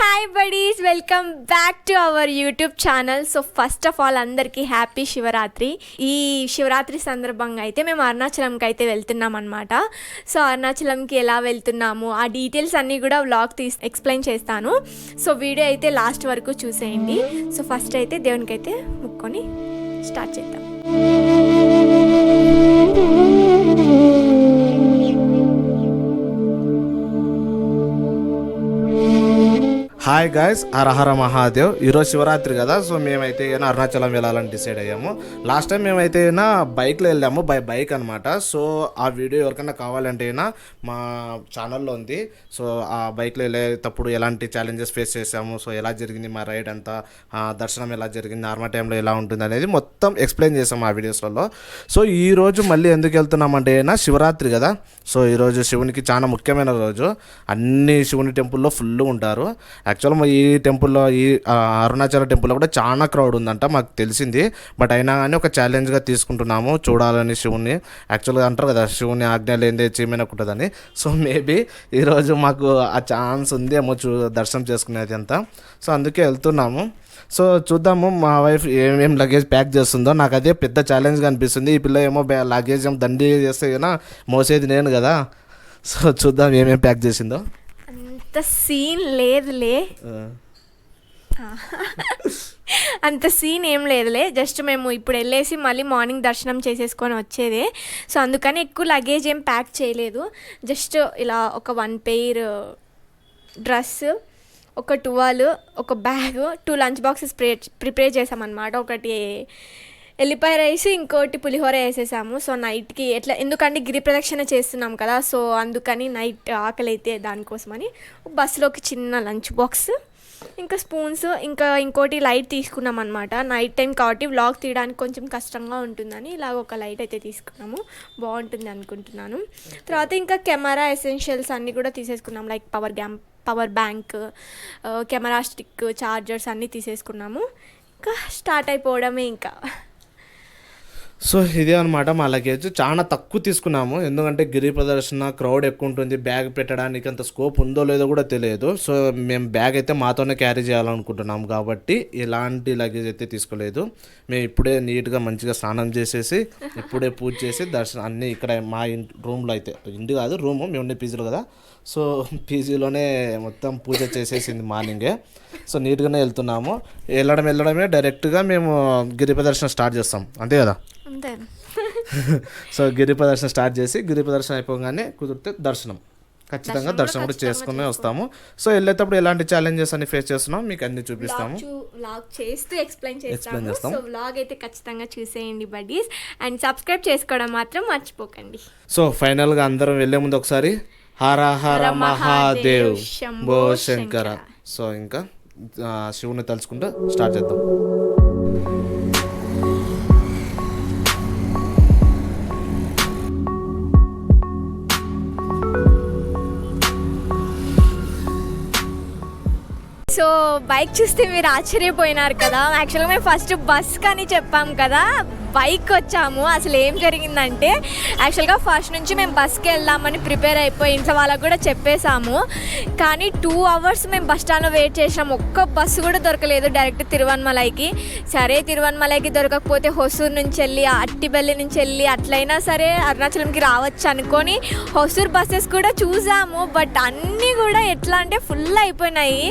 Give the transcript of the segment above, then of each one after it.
Hi buddies, welcome back to our YouTube channel. So first of all అందరికీ happy Shivaratri. ఈ శివరాత్రి సందర్భంగా అయితే మేము అరుణాచలంకి అయితే వెళ్తున్నాం అనమాట. సో అరుణాచలంకి ఎలా వెళ్తున్నాము ఆ డీటెయిల్స్ అన్నీ కూడా వ్లాగ్ ఎక్స్ప్లెయిన్ చేస్తాను. సో వీడియో అయితే లాస్ట్ వరకు చూసేయండి. సో ఫస్ట్ అయితే దేవునికి అయితే ముక్కొని స్టార్ట్ చేద్దాం. హాయ్ గాయ్స్, హర హర మహాదేవ్. ఈరోజు శివరాత్రి కదా, సో మేమైతే అరుణాచలం వెళ్ళాలని డిసైడ్ అయ్యాము. లాస్ట్ టైం మేమైతే బైక్లో వెళ్ళాము, బైక్ అనమాట. సో ఆ వీడియో ఎవరికైనా కావాలంటే మా ఛానల్లో ఉంది. సో ఆ బైక్లో వెళ్ళేటప్పుడు ఎలాంటి ఛాలెంజెస్ ఫేస్ చేసాము, సో ఎలా జరిగింది మా రైడ్ అంతా, దర్శనం ఎలా జరిగింది, నార్మల్ టైంలో ఎలా ఉంటుంది అనేది మొత్తం ఎక్స్ప్లెయిన్ చేసాము ఆ వీడియోస్లలో. సో ఈరోజు మళ్ళీ ఎందుకు వెళ్తున్నామంటే శివరాత్రి కదా. సో ఈరోజు శివునికి చాలా ముఖ్యమైన రోజు. అన్ని శివుని టెంపుల్లో ఫుల్ ఉంటారు. యాక్చువల్గా ఈ టెంపుల్లో, ఈ అరుణాచల టెంపుల్లో కూడా చాలా క్రౌడ్ ఉందంట, మాకు తెలిసింది. బట్ అయినా కానీ ఒక ఛాలెంజ్గా తీసుకుంటున్నాము, చూడాలని శివుని. యాక్చువల్గా అంటారు కదా, శివుని ఆజ్ఞ లేనిదే చీమైనకుంటుందని. సో మేబీ ఈరోజు మాకు ఆ ఛాన్స్ ఉంది ఏమో దర్శనం చేసుకునేది అంతా. సో అందుకే వెళ్తున్నాము. సో చూద్దాము మా వైఫ్ ఏమేమి లగేజ్ ప్యాక్ చేస్తుందో. నాకు అదే పెద్ద ఛాలెంజ్గా అనిపిస్తుంది. ఈ పిల్ల ఏమో లగేజ్ ఏమో దండి చేస్తే మోసేది నేను కదా. సో చూద్దాం ఏమేమి ప్యాక్ చేసిందో. అంత సీన్ లేదులే, అంత సీన్ ఏం లేదులే. జస్ట్ మేము ఇప్పుడు వెళ్ళేసి మళ్ళీ మార్నింగ్ దర్శనం చేసేసుకొని వచ్చేదే. సో అందుకని ఎక్కువ లగేజ్ ఏం ప్యాక్ చేయలేదు. జస్ట్ ఇలా ఒక 1 పెయిర్ డ్రెస్, ఒక టువాల్, ఒక బ్యాగ్, 2 లంచ్ బాక్సెస్ ప్రిపేర్ చేసామన్నమాట. ఒకటి ఎల్లిపాయ రైస్, ఇంకోటి పులిహోర వేసేసాము. సో నైట్కి ఎట్లా, ఎందుకంటే గిరి ప్రదక్షిణ చేస్తున్నాం కదా. సో అందుకని నైట్ ఆకలి అయితే దానికోసమని బస్సులోకి చిన్న లంచ్ బాక్స్, ఇంకా స్పూన్స్, ఇంకా ఇంకోటి లైట్ తీసుకున్నాం అనమాట. నైట్ టైం కాబట్టి వ్లాగ్ తీయడానికి కొంచెం కష్టంగా ఉంటుందని ఇలాగ ఒక లైట్ అయితే తీసుకున్నాము. బాగుంటుంది అనుకుంటున్నాను. తర్వాత ఇంకా కెమెరా ఎసెన్షియల్స్ అన్నీ కూడా తీసేసుకున్నాం. Like power bank, camera stick, chargers అన్నీ తీసేసుకున్నాము. ఇంకా స్టార్ట్ అయిపోవడమే ఇంకా. సో ఇదే అనమాట మా లగేజ్. చాలా తక్కువ తీసుకున్నాము, ఎందుకంటే గిరి ప్రదర్శన క్రౌడ్ ఎక్కువ ఉంటుంది. బ్యాగ్ పెట్టడానికి అంత స్కోప్ ఉందో లేదో కూడా తెలియదు. సో మేము బ్యాగ్ అయితే మాతోనే క్యారీ చేయాలనుకుంటున్నాము కాబట్టి ఎలాంటి లగేజ్ అయితే తీసుకోలేదు. మేము ఇప్పుడే నీట్గా మంచిగా స్నానం చేసేసి ఇప్పుడే పూజ చేసి దర్శనం అన్నీ ఇక్కడ మా రూమ్లో అయితే, ఇంటి కాదు రూము, మేము ఉండే పీజీలో కదా. సో పీజీలోనే మొత్తం పూజ చేసేసింది మార్నింగే. సో నీట్గానే వెళ్తున్నాము. వెళ్ళడమే డైరెక్ట్గా మేము గిరి ప్రదర్శన స్టార్ట్ చేస్తాం, అంతే కదా. సో గిరి ప్రదర్శన స్టార్ట్ చేసి గిరి ప్రదర్శన అయిపోగానే కుదిరితే ఖచ్చితంగా దర్శనం కూడా చేసుకునే వస్తాము. సో వెళ్ళేటప్పుడు ఎలాంటి ఛాలెంజెస్ అన్ని ఫేస్ చేస్తున్నాం మీకు అన్ని చూపిస్తాము, వ్లాగ్ చేస్తూ ఎక్స్ప్లెయిన్ చేస్తాము. సో వ్లాగ్ అయితే ఖచ్చితంగా చూసేయండి బడ్డీస్, అండ్ సబ్స్క్రైబ్ చేసుకోవడం మాత్రం మర్చిపోకండి. సో ఫైనల్గా అందరం వెళ్ళే ముందు ఒకసారి హర హర మహాదేవ్ శంభో శంకర. సో ఇంకా శివుని తలుచుకుంటూ స్టార్ట్ చేద్దాం. సో బైక్ చూస్తే మీరు ఆశ్చర్యపోయినారు కదా. యాక్చువల్గా మేము ఫస్ట్ బస్ కానీ చెప్పాం కదా, బైక్ వచ్చాము. అసలు ఏం జరిగిందంటే, యాక్చువల్గా ఫస్ట్ నుంచి మేము బస్కి వెళ్దామని ప్రిపేర్ అయిపోయి ఇంట్లో వాళ్ళకు కూడా చెప్పేశాము. కానీ 2 అవర్స్ మేము బస్ స్టాండ్లో వెయిట్ చేసాం. ఒక్క బస్సు కూడా దొరకలేదు డైరెక్ట్ తిరువన్మలైకి. సరే తిరువన్మలైకి దొరకకపోతే హొసూరు నుంచి వెళ్ళి, అట్టిబెల్లి నుంచి వెళ్ళి అట్లయినా సరే అరుణాచలంకి రావచ్చు అనుకొని హొసూరు బస్సెస్ కూడా చూసాము. బట్ అన్నీ కూడా ఎట్లా అంటే ఫుల్ అయిపోయినాయి.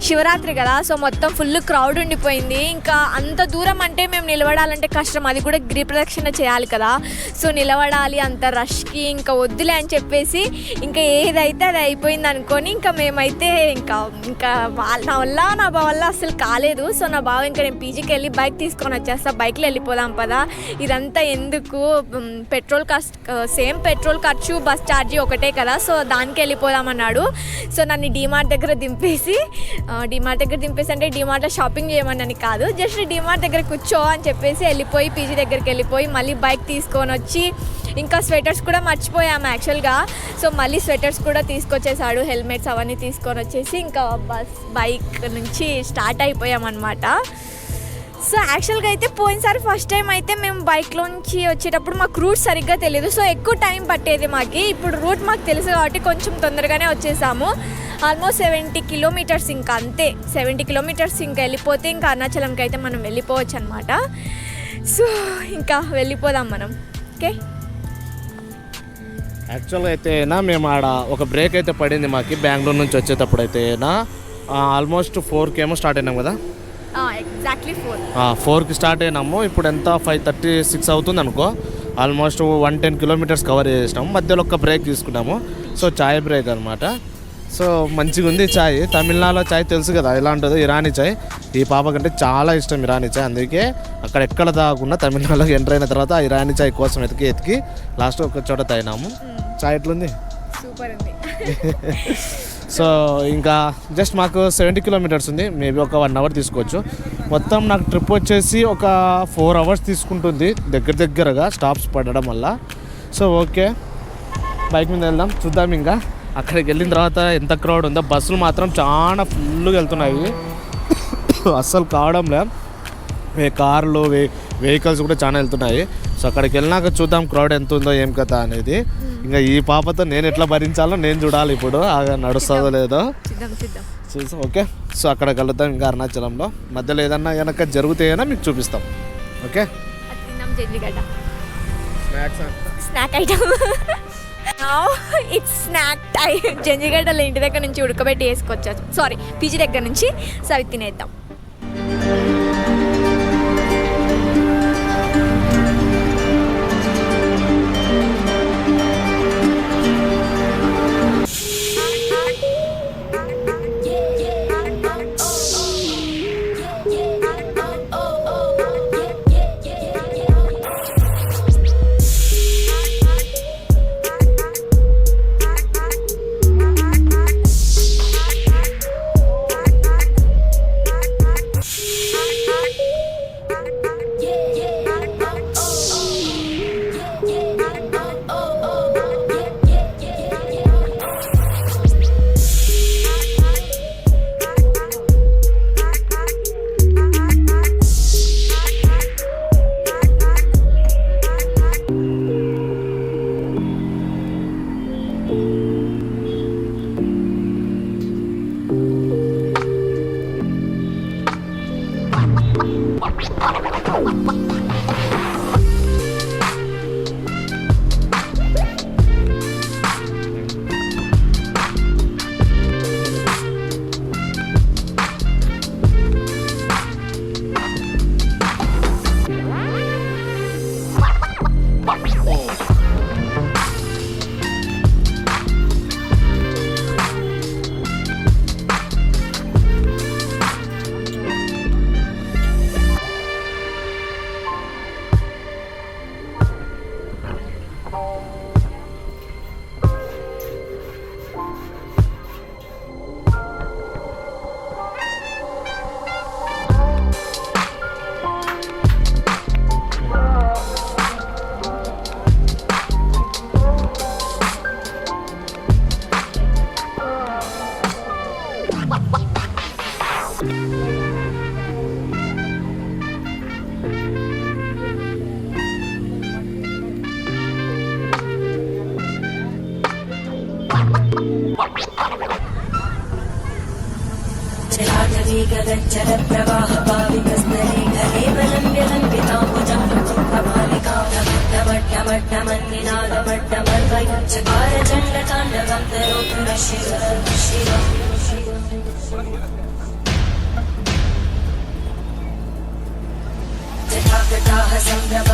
శివరాత్రి కదా, సో మొత్తం ఫుల్ క్రౌడ్ ఉండిపోయింది. ఇంకా అంత దూరం అంటే మేము నిలబడాలంటే కష్టం, అది కూడా గిరి ప్రదక్షిణ చేయాలి కదా. సో నిలబడాలి అంత రష్కి, ఇంకా వద్దులే అని చెప్పేసి ఇంకా ఏదైతే అది అయిపోయింది అనుకొని ఇంకా మేమైతే ఇంకా నా బావ వల్ల అసలు కాలేదు. సో నా బావ ఇంకా నేను పీజీకి వెళ్ళి బైక్ తీసుకొని వచ్చేస్తా, బైక్లో వెళ్ళిపోదాం పదా, ఇదంతా ఎందుకు, పెట్రోల్ కాస్ట్ సేమ్, పెట్రోల్ ఖర్చు బస్ ఛార్జీ ఒకటే కదా, సో దానికి వెళ్ళిపోదామన్నాడు. సో నన్ను డీమార్ట్ దగ్గర దింపేసి అంటే డీమార్ట్లో షాపింగ్ చేయమని కాదు, జస్ట్ డీమార్ట్ దగ్గర కూర్చో అని చెప్పేసి వెళ్ళిపోయి పీజీ దగ్గరికి వెళ్ళిపోయి మళ్ళీ బైక్ తీసుకొని వచ్చి, ఇంకా స్వెటర్స్ కూడా మర్చిపోయాము యాక్చువల్గా. సో మళ్ళీ స్వెటర్స్ కూడా తీసుకొచ్చేసాడు, హెల్మెట్స్ అవన్నీ తీసుకొని వచ్చేసి ఇంకా బైక్ నుంచి స్టార్ట్ అయిపోయామన్నమాట. సో యాక్చువల్గా అయితే పోయినసారి ఫస్ట్ టైం అయితే మేము బైక్లోంచి వచ్చేటప్పుడు మాకు రూట్ సరిగ్గా తెలియదు, సో ఎక్కువ టైం పట్టేది మాకు. ఇప్పుడు రూట్ మాకు తెలుసు కాబట్టి కొంచెం తొందరగానే వచ్చేసాము. ఆల్మోస్ట్ 70 కిలోమీటర్స్, ఇంకా అంతే 70 కిలోమీటర్స్ ఇంకా వెళ్ళిపోతే ఇంకా అరుణాచలంకి అయితే మనం వెళ్ళిపోవచ్చు అనమాట. సో ఇంకా వెళ్ళిపోదాం మనం. ఓకే, యాక్చువల్గా అయితేనా మేము ఆడ ఒక బ్రేక్ అయితే పడింది మాకు బెంగళూరు నుంచి వచ్చేటప్పుడు అయితేనా ఆల్మోస్ట్ 4కి ఏమో స్టార్ట్ అయినాం కదా. ఎగ్జాక్ట్లీ 4కి స్టార్ట్ అయినాము. ఇప్పుడు ఎంత 5:36 అవుతుంది అనుకో. ఆల్మోస్ట్ 110 కిలోమీటర్స్ కవర్ చేసినాము. మధ్యలో ఒక బ్రేక్ తీసుకున్నాము. సో చాయ్ బ్రేక్ అనమాట. సో మంచిగా ఉంది చాయ్. తమిళనాడులో చాయ్ తెలుసు కదా ఎలా ఉంటుందో, ఇరానీ చాయ్. ఈ పాప కంటే చాలా ఇష్టం ఇరానీ చాయ్. అందుకే అక్కడ ఎక్కడ తాగకుండా తమిళనాడులోకి ఎంటర్ అయిన తర్వాత ఆ ఇరానీ చాయ్ కోసం ఎతికి లాస్ట్ ఒక చోట తాగినాము. చాయ్ ఎట్లుంది? సూపర్ ఉంది. సో ఇంకా జస్ట్ మాకు 70 కిలోమీటర్స్ ఉంది. మేబీ ఒక 1 అవర్ తీసుకోవచ్చు. మొత్తం నాకు ట్రిప్ వచ్చేసి ఒక 4 అవర్స్ తీసుకుంటుంది దగ్గరగా స్టాప్స్ పడడం వల్ల. సో ఓకే, బైక్ మీద వెళ్దాం, చూద్దాం. ఇంకా అక్కడికి వెళ్ళిన తర్వాత ఎంత క్రౌడ్ ఉందో. బస్సులు మాత్రం చాలా ఫుల్గా వెళ్తున్నాయి, అస్సలు కావడంలే. కార్లు వెహికల్స్ కూడా చాలా వెళ్తున్నాయి. సో అక్కడికి వెళ్ళినాక చూద్దాం క్రౌడ్ ఎంత ఉందో ఏం కథ అనేది. ఇంకా ఈ పాపతో నేను ఎట్లా భరించాలో నేను చూడాలి ఇప్పుడు, నడుస్తుందో లేదో చూసాం. ఓకే, సో అక్కడ కలుద్దాం ఇంకా అరుణాచలంలో. మధ్యలో ఏదన్నా కనుక జరుగుతాయో మీకు చూపిస్తాం. Okay, snack item. It's snack time. జంజిగడ్డలో ఇంటి దగ్గర నుంచి ఉడకబెట్టి వేసుకొచ్చా, సారీ పీజీ దగ్గర నుంచి. సో అవి తినేద్దాం. జటాకటాహ సంభ్రమ